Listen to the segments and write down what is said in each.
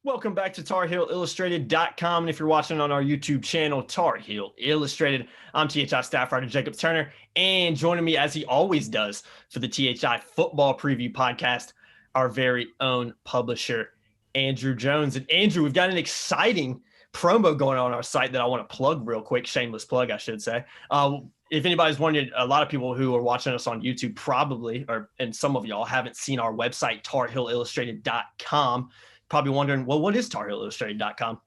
Welcome back to TarHeelIllustrated.com. And if you're watching on our YouTube channel, Tar Heel Illustrated, I'm THI staff writer Jacob Turner. And joining me, as he always does, for the THI Football Preview Podcast, our very own publisher, Andrew Jones. And Andrew, we've got an exciting promo going on our site that I want to plug real quick. Shameless plug, I should say. If anybody's wondering, a lot of people who are watching us on YouTube probably, and some of y'all haven't seen our website, TarHeelIllustrated.com. Probably wondering, well, what is TarHeelIllustrated.com?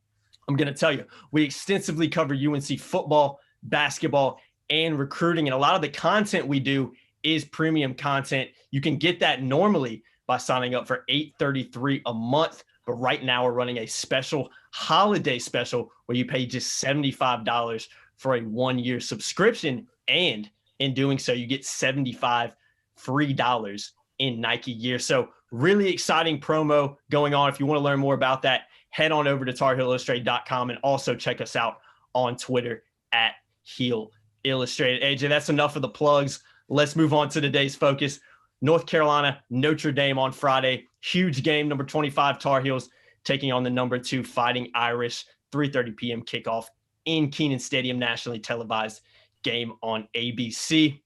I'm going to tell you. We extensively cover UNC football, basketball, and recruiting. And a lot of the content we do is premium content. You can get that normally by signing up for $8.33 a month. But right now we're running a special holiday special where you pay just $75 for a 1-year subscription. And in doing so, you get $75 free in Nike gear. So really exciting promo going on. If you want to learn more about that, head on over to TarHeelIllustrated.com and also check us out on Twitter at Heel Illustrated. AJ, that's enough of the plugs. Let's move on to today's focus. North Carolina, Notre Dame on Friday. Huge game, number 25 Tar Heels taking on the number 2 Fighting Irish. 3:30 p.m. kickoff in Kenan Stadium, nationally televised game on ABC.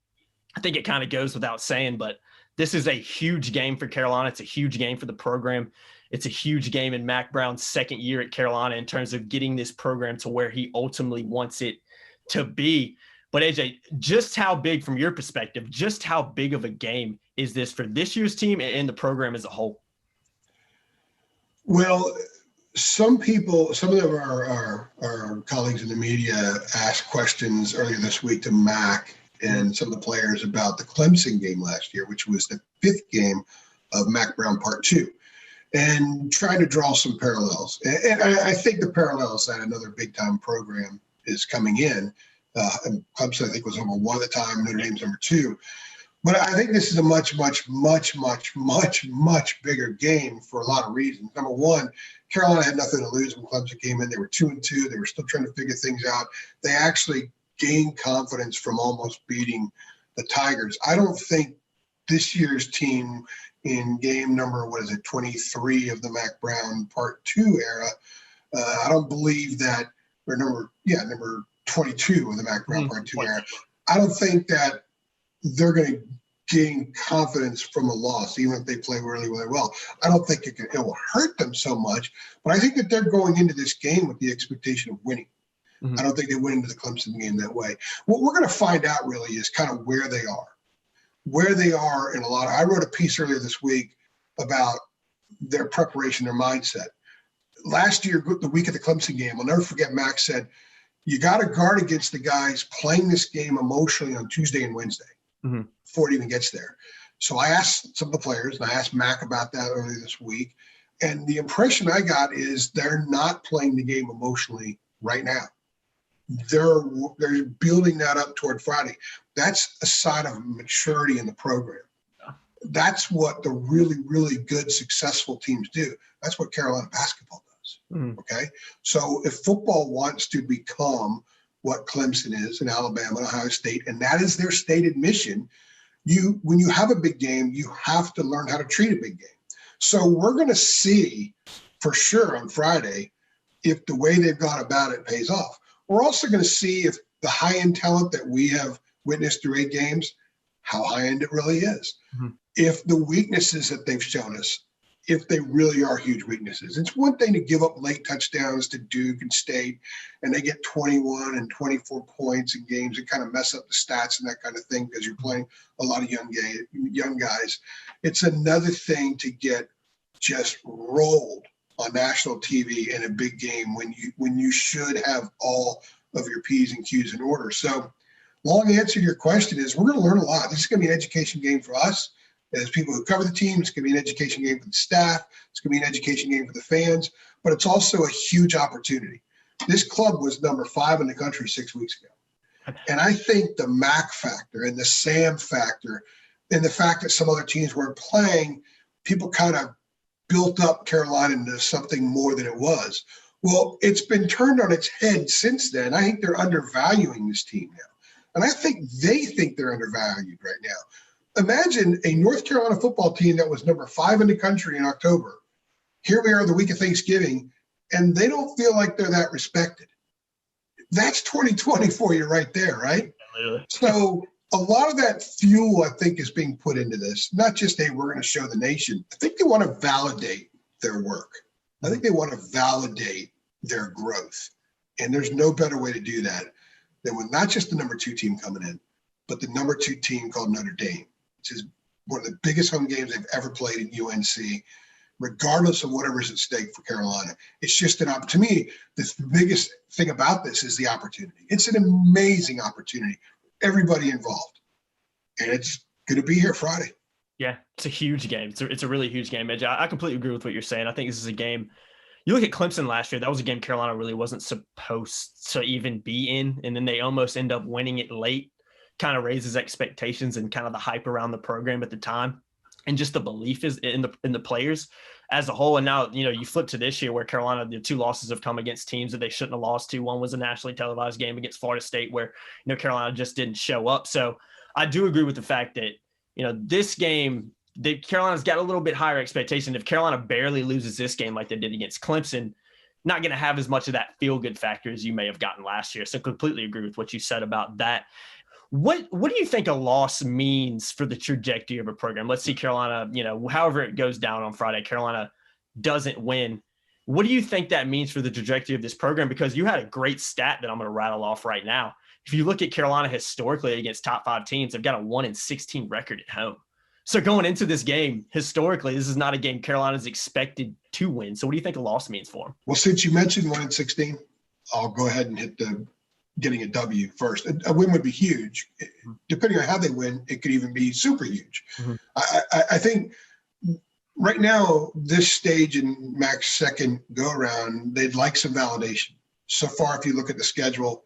I think it kind of goes without saying, but this is a huge game for Carolina. It's a huge game for the program. It's a huge game in Mack Brown's second year at Carolina in terms of getting this program to where he ultimately wants it to be. But AJ, just how big, from your perspective, just how big of a game is this for this year's team and the program as a whole? Well, some of our colleagues in the media asked questions earlier this week to Mack and some of the players about the Clemson game last year, which was the 5th game of Mack Brown Part 2, and trying to draw some parallels. And I think the parallels that another big-time program is coming in. And Clemson, I think, was number 1 at the time. Notre Dame's number 2. But I think this is a much, much, much, much, much, much bigger game for a lot of reasons. Number one, Carolina had nothing to lose when Clemson came in. They were 2-2. They were still trying to figure things out. They actually gained confidence from almost beating the Tigers. I don't think this year's team in game number, 23 of the Mack Brown Part 2 era, I don't believe that, or number 22 of the Mack Brown Part 2 era, I don't think that they're going to gain confidence from a loss, even if they play really, really well. I don't think it will hurt them so much, but I think that they're going into this game with the expectation of winning. Mm-hmm. I don't think they went into the Clemson game that way. What we're going to find out really is kind of where they are in a lot of, I wrote a piece earlier this week about their preparation, their mindset. Last year, the week of the Clemson game, I'll never forget Mack said, you got to guard against the guys playing this game emotionally on Tuesday and Wednesday before it even gets there. So I asked some of the players, and I asked Mack about that earlier this week, and the impression I got is they're not playing the game emotionally right now. They're building that up toward Friday. That's a sign of maturity in the program. That's what the really, really good, successful teams do. That's what Carolina basketball does. Okay? So if football wants to become what Clemson is and Alabama and Ohio State, and that is their stated mission, when you have a big game, you have to learn how to treat a big game. So we're going to see for sure on Friday if the way they've gone about it pays off. We're also going to see if the high-end talent that we have witnessed through 8 games, how high-end it really is. If the weaknesses that they've shown us, if they really are huge weaknesses. It's one thing to give up late touchdowns to Duke and State, and they get 21 and 24 points in games and kind of mess up the stats and that kind of thing because you're playing a lot of young guys. It's another thing to get just rolled on national TV in a big game when you should have all of your P's and Q's in order. So long answer to your question is we're going to learn a lot. This is going to be an education game for us as people who cover the team. It's going to be an education game for the staff. It's going to be an education game for the fans, but it's also a huge opportunity. This club was number 5 in the country 6 weeks ago. And I think the Mack factor and the Sam factor and the fact that some other teams weren't playing, people kind of built up Carolina into something more than it was. Well, it's been turned on its head since then. I think they're undervaluing this team now. And I think they think they're undervalued right now. Imagine a North Carolina football team that was number 5 in the country in October Here we are the week of Thanksgiving, and they don't feel like they're that respected. That's 2020 for you right there, right? Literally. So a lot of that fuel, I think, is being put into this. Not just, hey, we're going to show the nation. I think they want to validate their work. I think they want to validate their growth. And there's no better way to do that than with not just the number 2 team coming in, but the number 2 team called Notre Dame, which is one of the biggest home games they've ever played at UNC, regardless of whatever's at stake for Carolina. It's just to me, the biggest thing about this is the opportunity. It's an amazing opportunity for everybody involved. And it's going to be here Friday. Yeah, it's a huge game. It's a really huge game, Edge. I completely agree with what you're saying. I think this is a game. You look at Clemson last year, that was a game Carolina really wasn't supposed to even be in. And then they almost end up winning it late, kind of raises expectations and kind of the hype around the program at the time. And just the belief is in the players as a whole. And now, you flip to this year where Carolina, the 2 losses have come against teams that they shouldn't have lost to. One was a nationally televised game against Florida State where, Carolina just didn't show up. So I do agree with the fact that, this game, Carolina's got a little bit higher expectation. If Carolina barely loses this game like they did against Clemson, not going to have as much of that feel-good factor as you may have gotten last year. So completely agree with what you said about that. What do you think a loss means for the trajectory of a program? Let's see Carolina, however it goes down on Friday, Carolina doesn't win. What do you think that means for the trajectory of this program? Because you had a great stat that I'm going to rattle off right now. If you look at Carolina historically against top 5 teams, they've got a 1-16 record at home. So going into this game, historically, this is not a game Carolina's expected to win. So what do you think a loss means for them? Well, since you mentioned 1-16, I'll go ahead and hit the getting a W first. A win would be huge. Depending on how they win, it could even be super huge. Mm-hmm. I think right now, this stage in Mac's second go-around, they'd like some validation. So far, if you look at the schedule,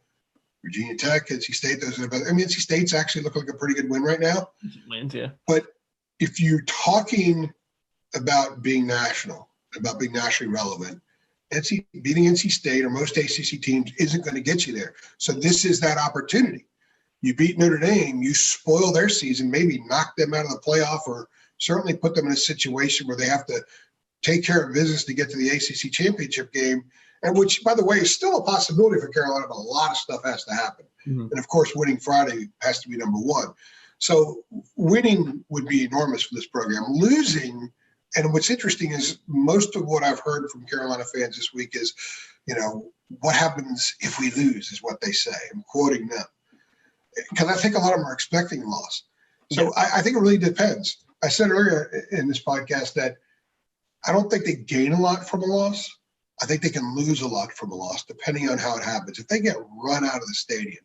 Virginia Tech, NC State, NC State's actually look like a pretty good win right now. Wins, yeah. But if you're talking about being national, about being nationally relevant, beating NC State or most ACC teams isn't going to get you there. So this is that opportunity. You beat Notre Dame, you spoil their season, maybe knock them out of the playoff or certainly put them in a situation where they have to take care of business to get to the ACC championship game, and which, by the way, is still a possibility for Carolina, but a lot of stuff has to happen. Mm-hmm. And, of course, winning Friday has to be number 1. So winning would be enormous for this program. Losing, and what's interesting is most of what I've heard from Carolina fans this week is, what happens if we lose is what they say. I'm quoting them. Because I think a lot of them are expecting a loss. So I think it really depends. I said earlier in this podcast that I don't think they gain a lot from a loss. I think they can lose a lot from a loss, depending on how it happens. If they get run out of the stadium,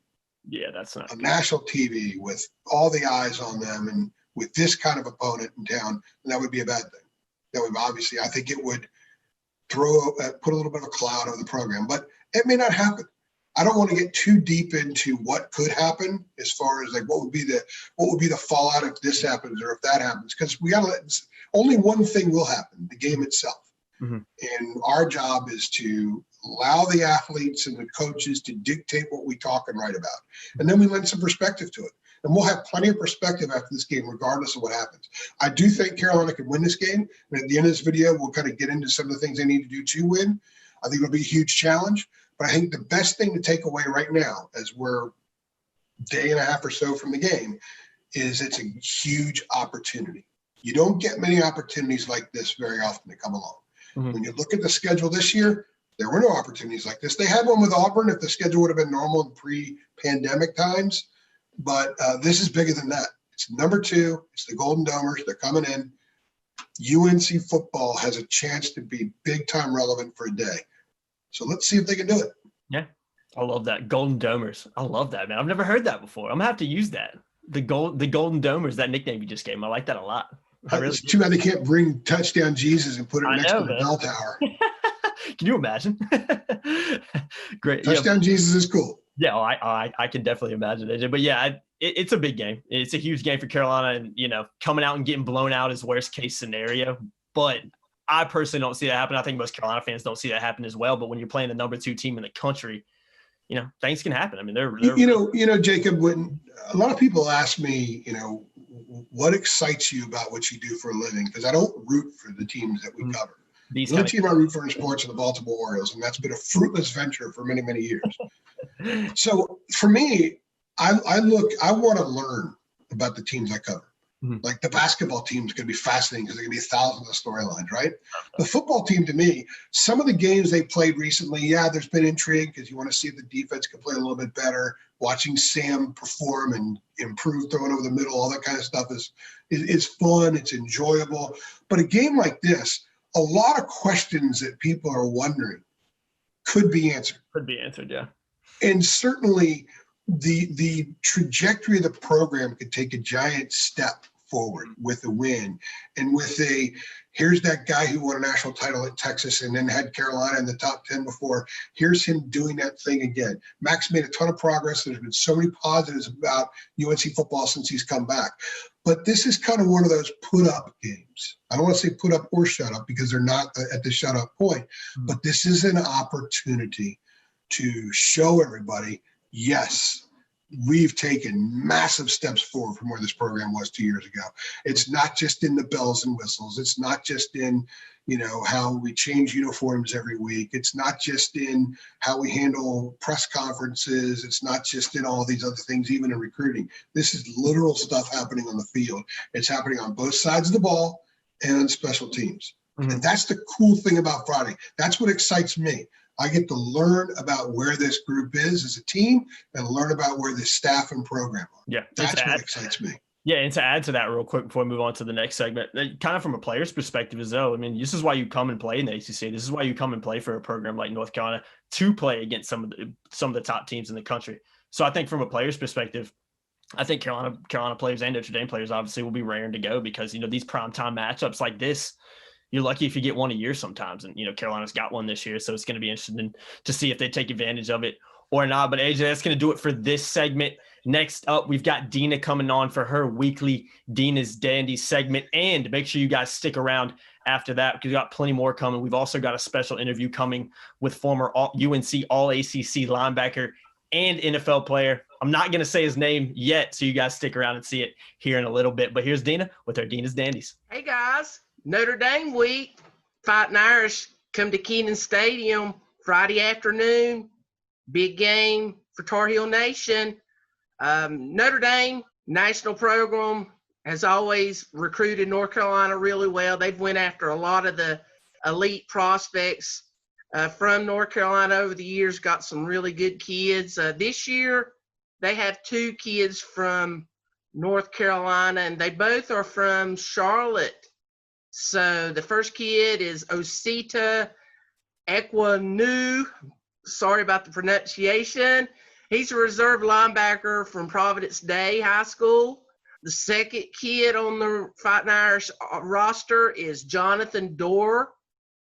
that's not on national TV with all the eyes on them and with this kind of opponent in town, then that would be a bad thing. That would obviously, I think it would put a little bit of a cloud over the program, but it may not happen. I don't want to get too deep into what could happen as far as like what would be the fallout if this happens or if that happens, because we got to only one thing will happen: the game itself. Mm-hmm. And our job is to allow the athletes and the coaches to dictate what we talk and write about. And then we lend some perspective to it. And we'll have plenty of perspective after this game, regardless of what happens. I do think Carolina can win this game. And at the end of this video, we'll kind of get into some of the things they need to do to win. I think it'll be a huge challenge. But I think the best thing to take away right now, as we're a day and a half or so from the game, is it's a huge opportunity. You don't get many opportunities like this very often that come along. Mm-hmm. When you look at the schedule this year, there were no opportunities like this. They had one with Auburn if the schedule would have been normal in pre-pandemic times, but this is bigger than that. It's number 2. It's the Golden Domers. They're coming in. UNC football has a chance to be big-time relevant for a day. So let's see if they can do it. Yeah, I love that. Golden Domers. I love that, man. I've never heard that before. I'm going to have to use that. The Golden Domers, that nickname you just gave me. I like that a lot. It's too bad they can't bring Touchdown Jesus and put it next to the bell tower. Can you imagine? Great. Touchdown Jesus is cool. Yeah, I can definitely imagine it. But yeah, it's a big game. It's a huge game for Carolina, and coming out and getting blown out is worst case scenario. But I personally don't see that happen. I think most Carolina fans don't see that happen as well. But when you're playing the number 2 team in the country, things can happen. I mean, they're Jacob, when a lot of people ask me, what excites you about what you do for a living? Because I don't root for the teams that we cover. These The only kind team I root for in sports are the Baltimore Orioles, and that's been a fruitless venture for many, many years. of So for me, I want to learn about the teams I cover. Mhm. Like the basketball team is going to be fascinating because there are going to be thousands of storylines, right? The football team, to me, some of the games they played recently, yeah, there's been intrigue because you want to see if the defense can play a little bit better. Watching Sam perform and improve, throwing over the middle, all that kind of stuff is fun. It's enjoyable. But a game like this, a lot of questions that people are wondering could be answered. Could be answered, yeah. And certainly the trajectory of the program could take a giant step forward with a win and with here's that guy who won a national title at Texas and then had Carolina in the top 10 before. Here's him doing that thing again. Max made a ton of progress. There's been so many positives about UNC football since he's come back. But this is kind of one of those put-up games. I don't want to say put up or shut up because they're not at the shut-up point. But this is an opportunity to show everybody, yes, we've taken massive steps forward from where this program was 2 years ago. It's not just in the bells and whistles. It's not just in, how we change uniforms every week. It's not just in how we handle press conferences. It's not just in all these other things, even in recruiting. This is literal stuff happening on the field. It's happening on both sides of the ball and on special teams. Mm-hmm. And that's the cool thing about Friday. That's what excites me. I get to learn about where this group is as a team and learn about where the staff and program are. Yeah, that's what excites me. Yeah, and to add to that real quick before we move on to the next segment, kind of from a player's perspective as well, I mean, this is why you come and play in the ACC. This is why you come and play for a program like North Carolina to play against some of the top teams in the country. So I think from a player's perspective, I think Carolina players and Notre Dame players obviously will be raring to go because, these primetime matchups like this, you're lucky if you get one a year sometimes. And, Carolina's got one this year. So it's going to be interesting to see if they take advantage of it or not. But AJ, that's going to do it for this segment. Next up, we've got Deana coming on for her weekly Deana's Dandies segment. And make sure you guys stick around after that because we got plenty more coming. We've also got a special interview coming with former UNC All-ACC linebacker and NFL player. I'm not going to say his name yet, so you guys stick around and see it here in a little bit. But here's Deana with her Deana's Dandies. Hey, guys. Notre Dame week, Fighting Irish come to Kenan Stadium Friday afternoon. Big game for Tar Heel Nation. Notre Dame national program has always recruited North Carolina really well. They've went after a lot of the elite prospects from North Carolina over the years, got some really good kids. This year, they have two kids from North Carolina, and they both are from Charlotte. So the first kid is Osita Ekwanu. Sorry about the pronunciation. He's a reserve linebacker from Providence Day High School. The second kid on the Fighting Irish roster is Jonathan Dorr.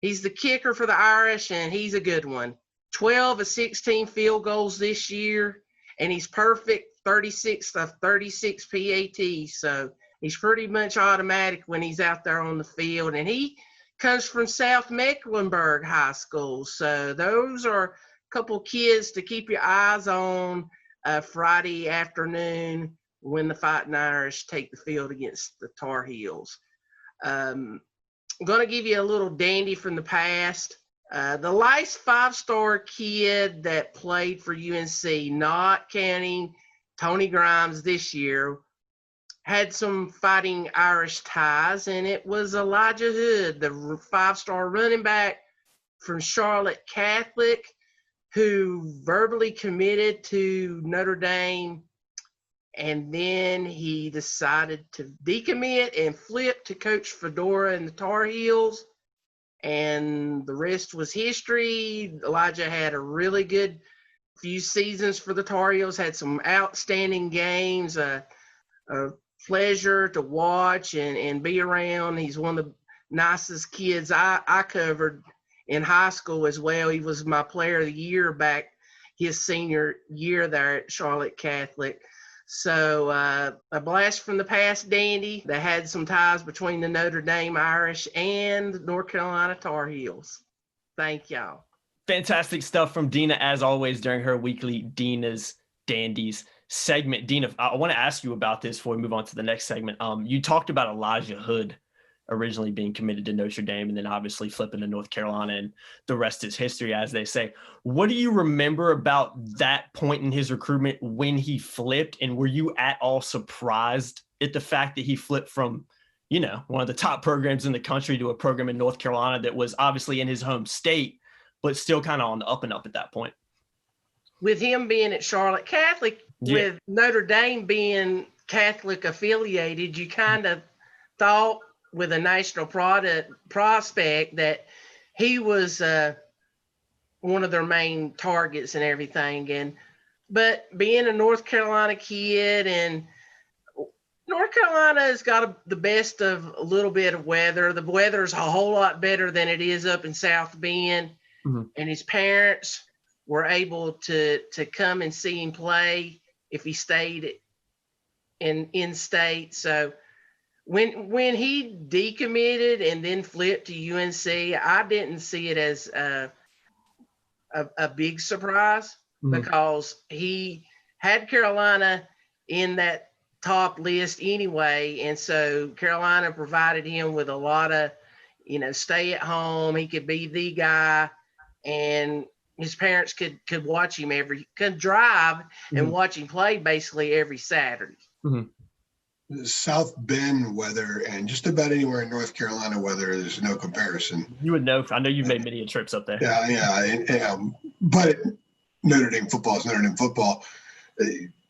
He's the kicker for the Irish, and he's a good one. 12 of 16 field goals this year, and he's perfect 36 of 36 PATs. So he's pretty much automatic when he's out there on the field. And he comes from South Mecklenburg High School. So those are a couple kids to keep your eyes on Friday afternoon when the Fighting Irish take the field against the Tar Heels. I'm going to give you a little dandy from the past. The last five-star kid that played for UNC, not counting Tony Grimes this year, had some Fighting Irish ties, and it was Elijah Hood, the five-star running back from Charlotte Catholic, who verbally committed to Notre Dame, and then he decided to decommit and flip to Coach Fedora and the Tar Heels, and the rest was history. Elijah had a really good few seasons for the Tar Heels, had some outstanding games, a pleasure to watch and be around. He's one of the nicest kids I covered in high school as well. He was my player of the year back his senior year there at Charlotte Catholic. So a blast from the past dandy that had some ties between the Notre Dame Irish and North Carolina Tar Heels. Thank y'all. Fantastic stuff from Deana, as always, during her weekly Deana's Dandies segment. Deana, I want to ask you about this before we move on to the next segment. You talked about Elijah Hood originally being committed to Notre Dame and then obviously flipping to North Carolina, and the rest is history, as they say. What do you remember about that point in his recruitment when he flipped? And were you at all surprised at the fact that he flipped from, you know, one of the top programs in the country to a program in North Carolina that was obviously in his home state, but still kind of on the up and up at that point? With him being at Charlotte Catholic, with Notre Dame being Catholic affiliated, you kind of thought with a national prospect that he was one of their main targets and everything. But being a North Carolina kid, and North Carolina has got the best of a little bit of weather. The weather's a whole lot better than it is up in South Bend. Mm-hmm. And his parents were able to come and see him play if he stayed in state. So when he decommitted and then flipped to UNC, I didn't see it as a big surprise, mm-hmm. because he had Carolina in that top list anyway. And so Carolina provided him with a lot of, you know, stay at home. He could be the guy, and his parents could watch him could drive mm-hmm. and watch him play basically every Saturday. Mm-hmm. The South Bend weather and just about anywhere in North Carolina weather is no comparison. You would know. I know you've made many trips up there. Yeah. But Notre Dame football is Notre Dame football.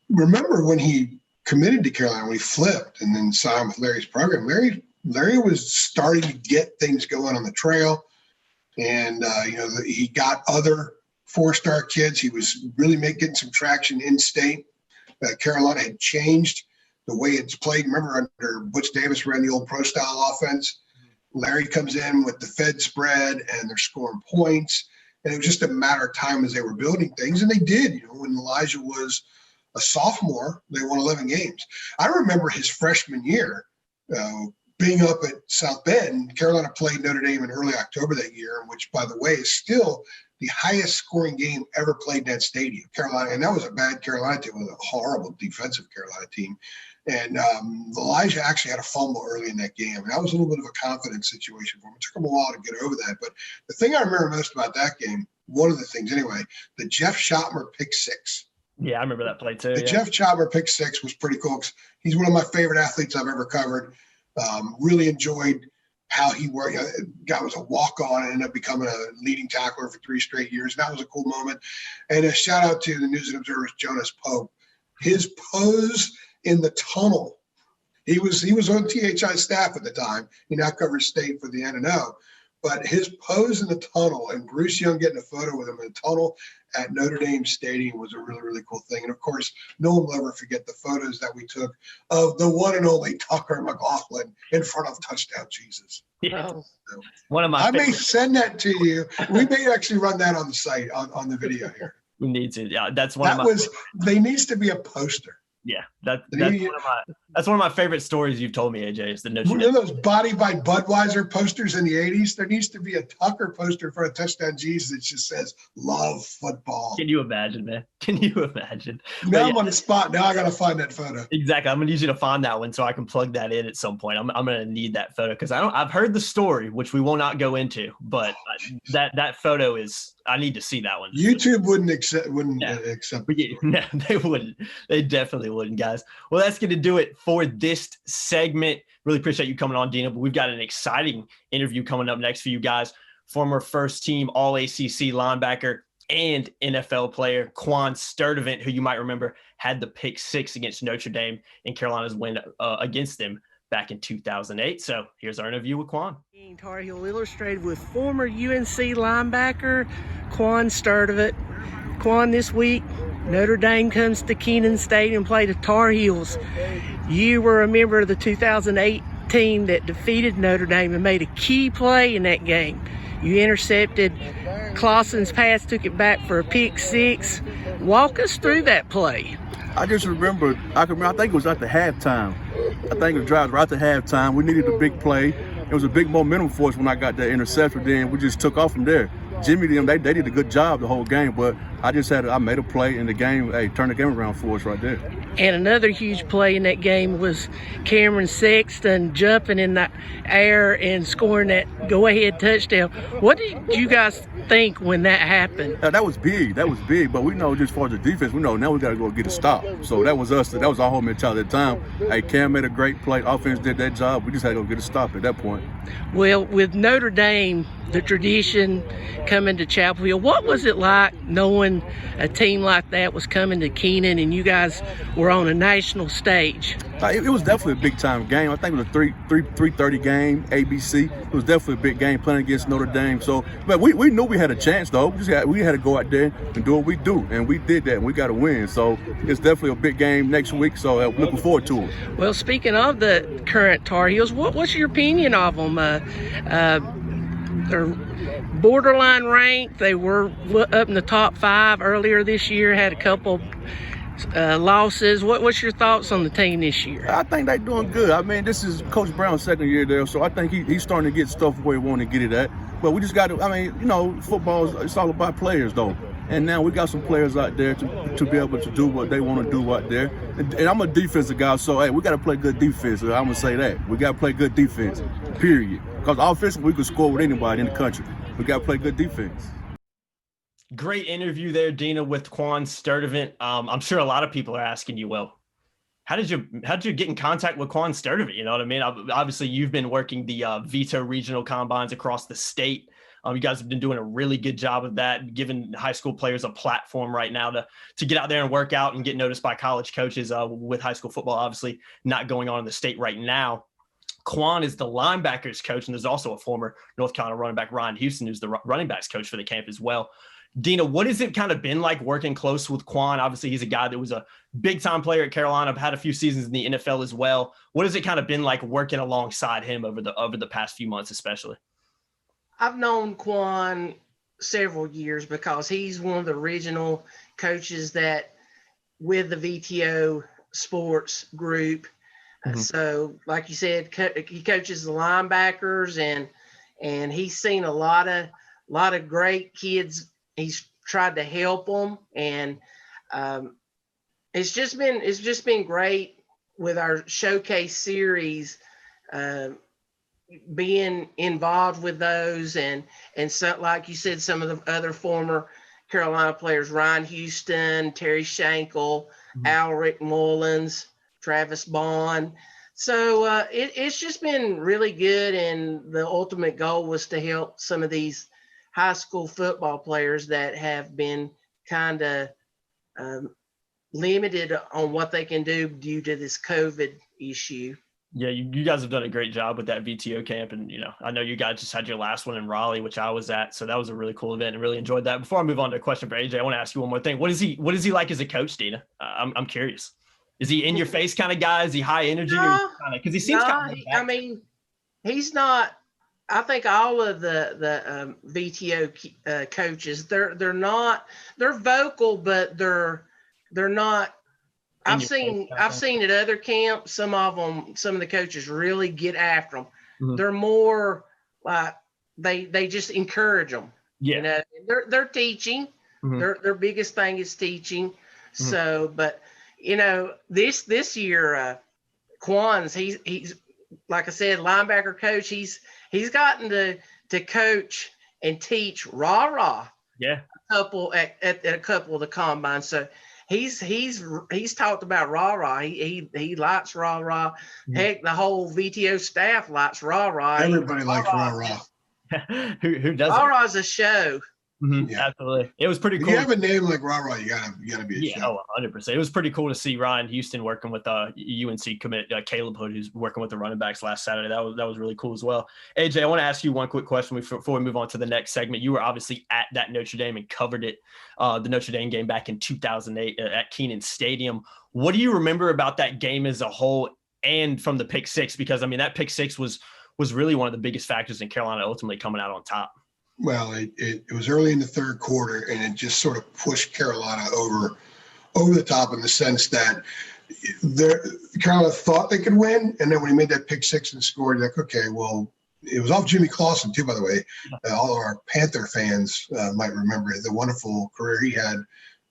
Remember when he committed to Carolina, when he flipped and then signed with Larry's program? Larry was starting to get things going on the trail, and he got other four-star kids. He was really getting some traction in state. Carolina had changed the way it's played. Remember, under Butch Davis ran the old pro style offense. Larry comes in with the Fed spread, and they're scoring points. And it was just a matter of time as they were building things. And they did. You know, when Elijah was a sophomore, they won 11 games. I remember his freshman year being up at South Bend. Carolina played Notre Dame in early October that year, which, by the way, is still the highest scoring game ever played in that stadium. Carolina, and that was a bad Carolina team, with a horrible defensive Carolina team. And Elijah actually had a fumble early in that game. And that was a little bit of a confidence situation for him. It took him a while to get over that. But the thing I remember most about that game, one of the things anyway, the Jeff Schottmer pick six. Yeah, I remember that play too. Jeff Schottmer pick six was pretty cool. He's one of my favorite athletes I've ever covered. Really enjoyed how he worked. Guy was a walk-on and ended up becoming a leading tackler for 3 straight years. That was a cool moment. And a shout out to the News and Observer's Jonas Pope. His pose in the tunnel. He was on THI staff at the time. He now covers state for the N&O. But his pose in the tunnel and Bruce Young getting a photo with him in the tunnel at Notre Dame Stadium was a really, really cool thing. And, of course, no one will ever forget the photos that we took of the one and only Tucker McLaughlin in front of Touchdown Jesus. Yeah. So, one of my I may send that to you. We may actually run that on the site, on the video here. We need to. Yeah, that's one of my there needs to be a poster. Yeah, that's one of my favorite stories you've told me, AJ. Is the Notre Dame. You know those Body by Budweiser posters in the 80s? There needs to be a Tucker poster for a Touchdown Jesus that just says "Love Football." Can you imagine, man? Can you imagine? Now I'm on the spot. Now I got to find that photo. Exactly. I'm gonna need you to find that one so I can plug that in at some point. I'm gonna need that photo because I've heard the story, which we will not go into, but that photo is. I need to see that one. YouTube wouldn't accept. No, they wouldn't. They definitely wouldn't, guys. Well, that's going to do it for this segment. Really appreciate you coming on, Deana. But we've got an exciting interview coming up next for you guys. Former first-team All-ACC linebacker and NFL player Quan Sturdivant, who you might remember had the pick six against Notre Dame in Carolina's win against them back in 2008. So here's our interview with Quan. Tar Heel Illustrated with former UNC linebacker Quan Sturdivant. Quan, this week, Notre Dame comes to Kenan Stadium and play the Tar Heels. You were a member of the 2008 team that defeated Notre Dame and made a key play in that game. You intercepted Clausen's pass, took it back for a pick six. Walk us through that play. I just remember, I think it was at the halftime. I think the drive was right at the halftime. We needed a big play. It was a big momentum for us when I got that interception. Then we just took off from there. Jimmy, they did a good job the whole game, but I made a play in the game. Hey, turned the game around for us right there. And another huge play in that game was Cameron Sexton jumping in the air and scoring that go-ahead touchdown. What did you guys think when that happened? That was big. That was big. But we know just as far as the defense, we know now we got to go get a stop. So that was us. That was our whole mentality at the time. Hey, Cam made a great play. Offense did that job. We just had to go get a stop at that point. Well, with Notre Dame, the tradition coming to Chapel Hill, what was it like knowing a team like that was coming to Keenan and you guys were on a national stage? It was definitely a big time game. I think it was a 3:30 game, ABC. It was definitely a big game playing against Notre Dame. So, but we knew we had a chance though. We had to go out there and do what we do, and we did that, and we got to win. So it's definitely a big game next week. So looking forward to it. Well, speaking of the current Tar Heels, what's your opinion of them? They're borderline ranked. They were up in the top 5 earlier this year. Had a couple losses. What's your thoughts on the team this year? I think they're doing good. I mean, this is Coach Brown's second year there, so I think he's starting to get stuff where he want to get it at. But we just got to, I mean, you know, football, it's all about players, though. And now we got some players out there to be able to do what they want to do out there. And I'm a defensive guy, so, hey, we got to play good defense. I'm going to say that. We got to play good defense, period. Because offensively, we can score with anybody in the country. We got to play good defense. Great interview there, Deana, with Quan Sturdivant. I'm sure a lot of people are asking you, well, how did you get in contact with Quan Sturdivant? You know what I mean? Obviously, you've been working the Vito regional combines across the state. You guys have been doing a really good job of that, giving high school players a platform right now to get out there and work out and get noticed by college coaches with high school football, obviously not going on in the state right now. Quan is the linebackers coach, and there's also a former North Carolina running back, Ryan Houston, who's the running backs coach for the camp as well. Deana, what has it kind of been like working close with Quan? Obviously, he's a guy that was a big-time player at Carolina. I've had a few seasons in the NFL as well. What has it kind of been like working alongside him over the past few months, especially? I've known Quan several years because he's one of the original coaches that with the VTO sports group. Mm-hmm. So, like you said, he coaches the linebackers, and he's seen a lot of great kids. He's tried to help them, and it's just been great with our showcase series. Being involved with those and so, like you said, some of the other former Carolina players, Ryan Houston, Terry Shankle, mm-hmm. Alric Mullins, Travis Bond. So it's just been really good, and the ultimate goal was to help some of these high school football players that have been kind of limited on what they can do due to this COVID issue. Yeah, you guys have done a great job with that VTO camp. And, you know, I know you guys just had your last one in Raleigh, which I was at. So that was a really cool event and really enjoyed that. Before I move on to a question for AJ, I want to ask you one more thing. What is he like as a coach, Deana? I'm curious. Is he in your face kind of guy? Is he high energy? No, because he seems kind of I mean, he's not. I think all of the VTO coaches, they're not. They're vocal, but they're not. I've seen at other camps, some of the coaches really get after them. Mm-hmm. They're more like they just encourage them. Yeah. You know, they're teaching. Mm-hmm. Their biggest thing is teaching. Mm-hmm. So, but you know, this year, Quan's he's like I said, linebacker coach. He's gotten to coach and teach rah-rah. Yeah. At a couple of the combines. So. He's talked about rah-rah. He likes rah-rah. Mm-hmm. Heck, the whole VTO staff likes rah-rah. Everybody likes rah-rah. Who doesn't? Rah-rah's a show. Mm-hmm. Yeah. Absolutely. It was pretty cool. If you have a name like rah-rah, you gotta be a show. 100%. It was pretty cool to see Ryan Houston working with UNC commit Caleb Hood, who's working with the running backs last Saturday. That was really cool as well. AJ, I want to ask you one quick question before we move on to the next segment. You were obviously at that Notre Dame and covered it, the Notre Dame game back in 2008 at Kenan Stadium. What do you remember about that game as a whole and from the pick six? Because I mean, that pick six was really one of the biggest factors in Carolina ultimately coming out on top. Well, it was early in the third quarter, and it just sort of pushed Carolina over the top in the sense that Carolina thought they could win, and then when he made that pick six and scored, you're like, okay, well, it was off Jimmy Clausen too, by the way. All of our Panther fans might remember the wonderful career he had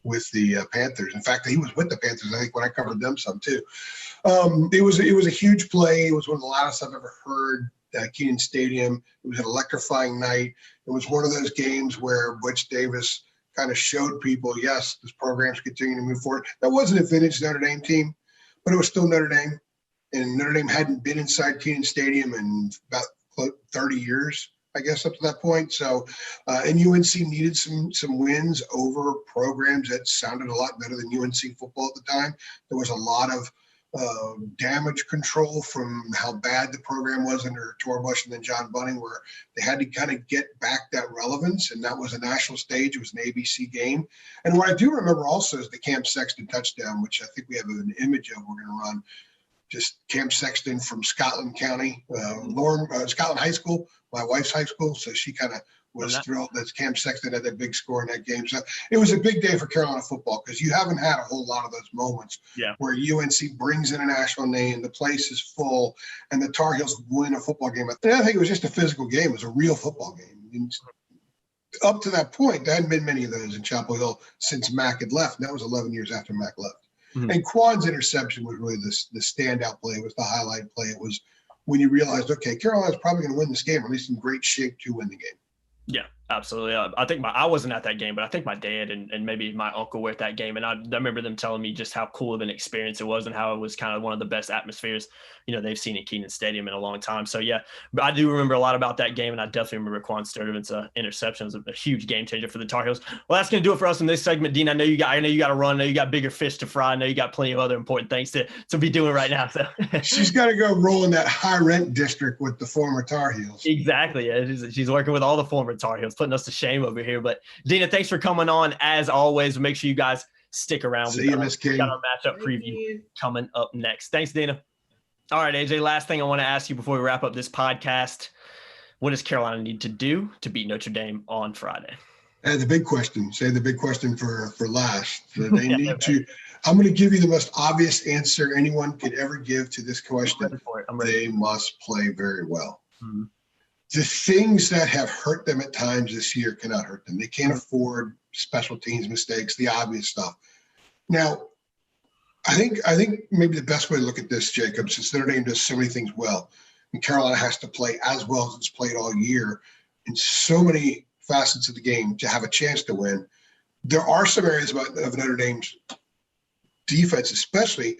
with the Panthers. In fact, he was with the Panthers, I think, when I covered them some too. It was a huge play. It was one of the loudest I've ever heard at Kenan Stadium. It was an electrifying night. It was one of those games where Butch Davis kind of showed people, yes, this program's continuing to move forward. That wasn't a vintage Notre Dame team, but it was still Notre Dame. And Notre Dame hadn't been inside Kenan Stadium in about 30 years, I guess, up to that point. So, and UNC needed some wins over programs that sounded a lot better than UNC football at the time. There was a lot of damage control from how bad the program was under Torbush and then John Bunning, where they had to kind of get back that relevance, and that was a national stage. It was an ABC game. And what I do remember also is the Cam Sexton touchdown, which I think we have an image of we're going to run. Just Cam Sexton from Scotland County, Scotland High School, my wife's high school. So she kind of was thrilled that Cam Sexton had that big score in that game. So it was a big day for Carolina football because you haven't had a whole lot of those moments where UNC brings in a national name, the place is full, and the Tar Heels win a football game. And I think it was just a physical game. It was a real football game. And up to that point, there hadn't been many of those in Chapel Hill since Mack had left. And that was 11 years after Mack left. Mm-hmm. And Quan's interception was really the standout play. It was the highlight play. It was when you realized, okay, Carolina's probably going to win this game, or at least in great shape to win the game. Yeah, absolutely. I think I wasn't at that game, but I think my dad and maybe my uncle were at that game. And I remember them telling me just how cool of an experience it was and how it was kind of one of the best atmospheres, they've seen in Kenan Stadium in a long time. So, yeah, but I do remember a lot about that game. And I definitely remember Quan Sturdivant's interception was a huge game changer for the Tar Heels. Well, that's going to do it for us in this segment, Dean. I know you got to run. I know you got bigger fish to fry. I know you got plenty of other important things to be doing right now. So she's got to go roll in that high rent district with the former Tar Heels. Exactly. Yeah, she's working with all the former Tar Heels, putting us to shame over here. But Deana, thanks for coming on as always. Make sure you guys stick around. See you, Miss King. We got our matchup preview coming up next. Thanks, Deana. All right, AJ, last thing I want to ask you before we wrap up this podcast. What does Carolina need to do to beat Notre Dame on Friday? And the big question, say the big question for last. So they need to – I'm going to give you the most obvious answer anyone could ever give to this question. They must play very well. Mm-hmm. The things that have hurt them at times this year cannot hurt them. They can't afford special teams mistakes, the obvious stuff. Now, I think maybe the best way to look at this, Jacob, since Notre Dame does so many things well, and Carolina has to play as well as it's played all year in so many facets of the game to have a chance to win. There are some areas of Notre Dame's defense, especially,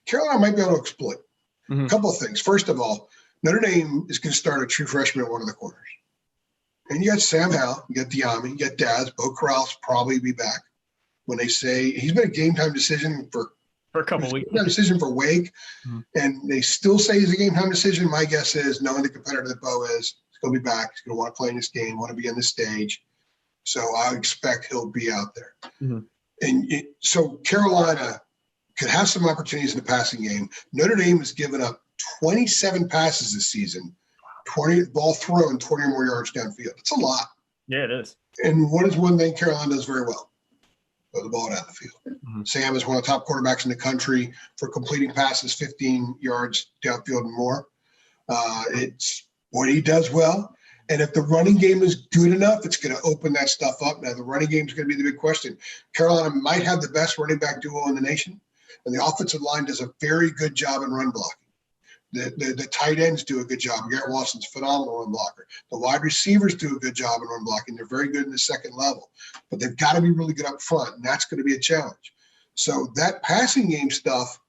Carolina might be able to exploit. Mm-hmm. A couple of things. First of all, Notre Dame is going to start a true freshman at one of the corners. And you got Sam Howell, you got Deana, you got Daz. Bo Corral's probably be back. When they say he's been a game-time decision for a couple weeks. Game-time decision for Wake, and they still say he's a game-time decision. My guess is, knowing the competitor that Bo is, he's going to be back. He's going to want to play in this game, want to be on the stage. So I expect he'll be out there. Mm-hmm. And so Carolina could have some opportunities in the passing game. Notre Dame has given up 27 passes this season, 20 ball thrown, 20 or more yards downfield. It's a lot. Yeah, it is. And what is one thing Carolina does very well? Throw the ball down the field. Mm-hmm. Sam is one of the top quarterbacks in the country for completing passes 15 yards downfield and more. It's what he does well. And if the running game is good enough, it's going to open that stuff up. Now, the running game is going to be the big question. Carolina might have the best running back duo in the nation, and the offensive line does a very good job in run blocking. The tight ends do a good job. Garrett Wilson's a phenomenal run blocker. The wide receivers do a good job in run blocking. They're very good in the second level. But they've got to be really good up front, and that's going to be a challenge. So that passing game stuff,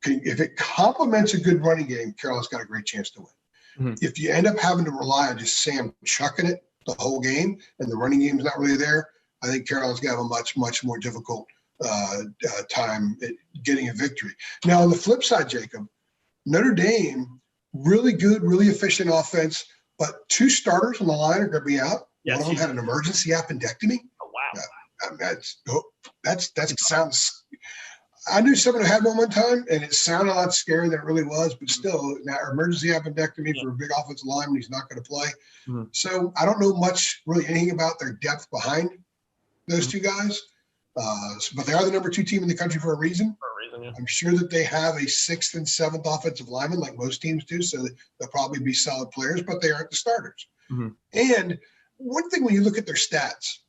if it complements a good running game, Carolina's got a great chance to win. Mm-hmm. If you end up having to rely on just Sam chucking it the whole game and the running game's not really there, I think Carolina's going to have a much, much more difficult time at getting a victory. Now, on the flip side, Jacob, Notre Dame, really good, really efficient offense, but two starters on the line are going to be out. Yes, one of them had an emergency appendectomy. Oh, wow. That sounds – I knew someone who had one time, and it sounded a lot scarier than it really was, but still, now emergency appendectomy for a big offensive lineman, he's not going to play. Mm-hmm. So I don't know much, really anything about their depth behind those two guys. But they are the number 2 team in the country for a reason. Yeah. I'm sure that they have a 6th and 7th offensive lineman like most teams do, so they'll probably be solid players, but they aren't the starters. Mm-hmm. And one thing when you look at their stats,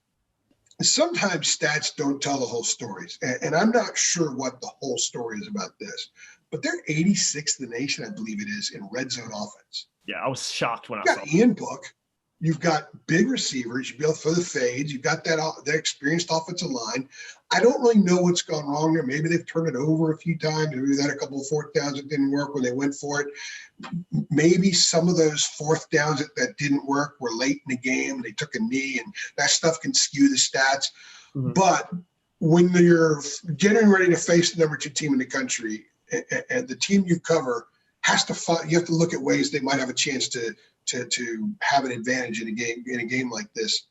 Sometimes stats don't tell the whole stories, and I'm not sure what the whole story is about this, but they're 86th in the nation, I believe it is, in red zone offense. Yeah, I was shocked when I You've saw got Ian Book. You've got big receivers. You've got for the fades. You've got that experienced offensive line. I don't really know what's gone wrong there. Maybe they've turned it over a few times. Maybe they had a couple of fourth downs that didn't work when they went for it. Maybe some of those fourth downs that didn't work were late in the game. And they took a knee, and that stuff can skew the stats. Mm-hmm. But when you're getting ready to face the number 2 team in the country, and the team you cover has to find, you have to look at ways they might have a chance to have an advantage in a game like this.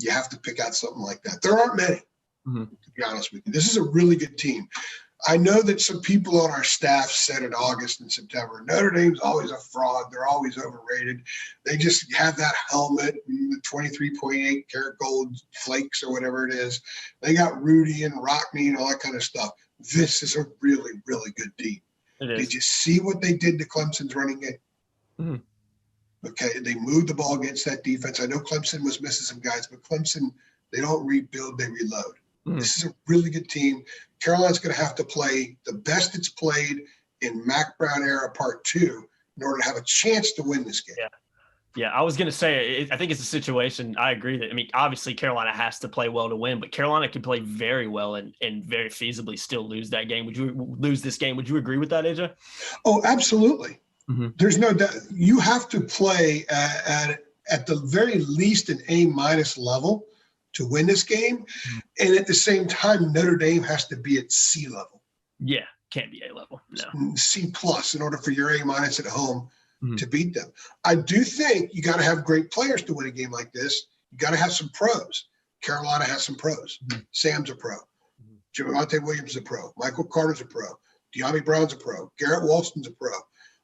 You have to pick out something like that. There aren't many, to be honest with you. This is a really good team. I know that some people on our staff said in August and September, Notre Dame's always a fraud. They're always overrated. They just have that helmet and the 23.8 karat gold flakes or whatever it is. They got Rudy and Rockney and all that kind of stuff. This is a really, really good team. Did you see what they did to Clemson's running game? Mm-hmm. Okay, they moved the ball against that defense. I know Clemson was missing some guys, but Clemson, they don't rebuild, they reload. Mm-hmm. This is a really good team. Carolina's going to have to play the best it's played in Mac Brown era part 2 in order to have a chance to win this game. Yeah, I was going to say, I think it's a situation. I agree that, I mean, obviously Carolina has to play well to win, but Carolina can play very well and very feasibly still lose that game. Would you lose this game? Would you agree with that, AJ? Oh, absolutely. Mm-hmm. There's no doubt. You have to play at the very least an A- level to win this game. Mm-hmm. And at the same time, Notre Dame has to be at C level. Yeah, can't be A level. No. C+ in order for your A- at home to beat them. I do think you got to have great players to win a game like this. You got to have some pros. Carolina has some pros. Mm-hmm. Sam's a pro. Javonte Williams is a pro. Michael Carter's a pro. Deana Brown's a pro. Garrett Walston's a pro.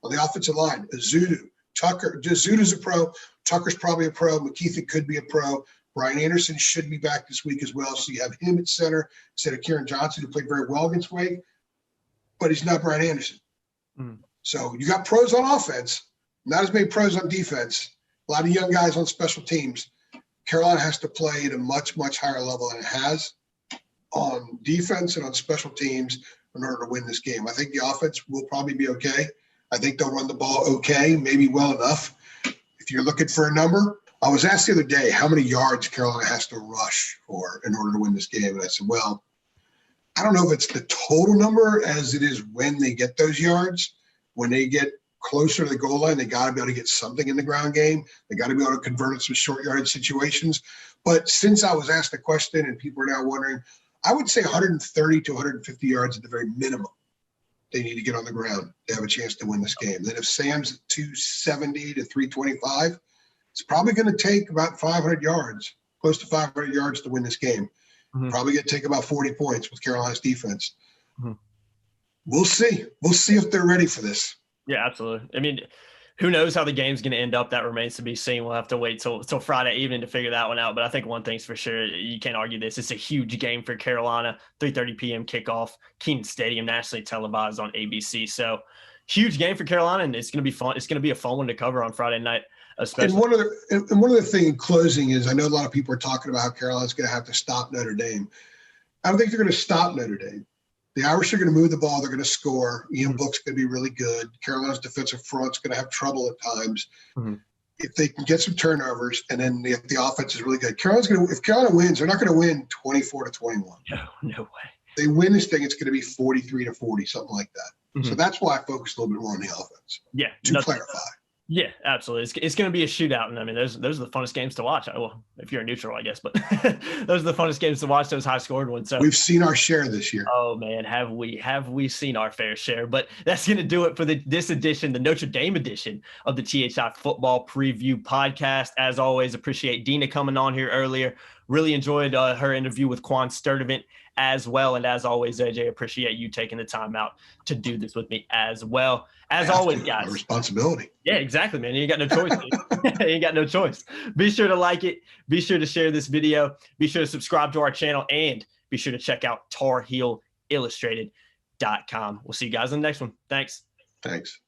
On the offensive line, Azudu, Tucker. Azudu's a pro. Tucker's probably a pro. McKeithen could be a pro. Brian Anderson should be back this week as well. So you have him at center instead of Kieran Johnson, who played very well against Wake, but he's not Brian Anderson. Mm-hmm. So you got pros on offense, not as many pros on defense. A lot of young guys on special teams. Carolina has to play at a much, much higher level than it has on defense and on special teams in order to win this game. I think the offense will probably be okay. I think they'll run the ball okay, maybe well enough. If you're looking for a number, I was asked the other day how many yards Carolina has to rush for in order to win this game. And I said, well, I don't know if it's the total number as it is when they get those yards. When they get closer to the goal line, they got to be able to get something in the ground game. They got to be able to convert it to short yardage situations. But since I was asked the question and people are now wondering, I would say 130 to 150 yards at the very minimum. They need to get on the ground. They have a chance to win this game. Then if Sam's at 270 to 325, it's probably going to take about 500 yards, close to 500 yards to win this game. Mm-hmm. Probably going to take about 40 points with Carolina's defense. Mm-hmm. We'll see. We'll see if they're ready for this. Yeah, absolutely. I mean, who knows how the game's going to end up? That remains to be seen. We'll have to wait till Friday evening to figure that one out. But I think one thing's for sure, you can't argue this. It's a huge game for Carolina. 3:30 p.m. kickoff, Kenan Stadium, nationally televised on ABC. So huge game for Carolina, and it's going to be fun. It's going to be a fun one to cover on Friday night, especially. And one other thing in closing is I know a lot of people are talking about how Carolina's going to have to stop Notre Dame. I don't think they're going to stop Notre Dame. The Irish are going to move the ball. They're going to score. Ian Book's going to be really good. Carolina's defensive front's going to have trouble at times. Mm-hmm. If they can get some turnovers, and then if the offense is really good, if Carolina wins, they're not going to win 24-21. No way. They win this thing, it's going to be 43-40, something like that. Mm-hmm. So that's why I focus a little bit more on the offense. Yeah. To clarify. Yeah, absolutely. It's going to be a shootout, and I mean, those are the funnest games to watch. Well, if you're a neutral, I guess, but those are the funnest games to watch. Those high-scored ones. So we've seen our share this year. Oh man, have we seen our fair share? But that's going to do it for this edition, the Notre Dame edition of the THI Football Preview Podcast. As always, appreciate Deana coming on here earlier. Really enjoyed her interview with Quan Sturdivant as well, and as always, AJ, appreciate you taking the time out to do this with me as well. As always, guys. Responsibility. Yeah, exactly, man. You ain't got no choice. You ain't got no choice. Be sure to like it. Be sure to share this video. Be sure to subscribe to our channel, and be sure to check out TarHeelIllustrated.com. We'll see you guys in the next one. Thanks. Thanks.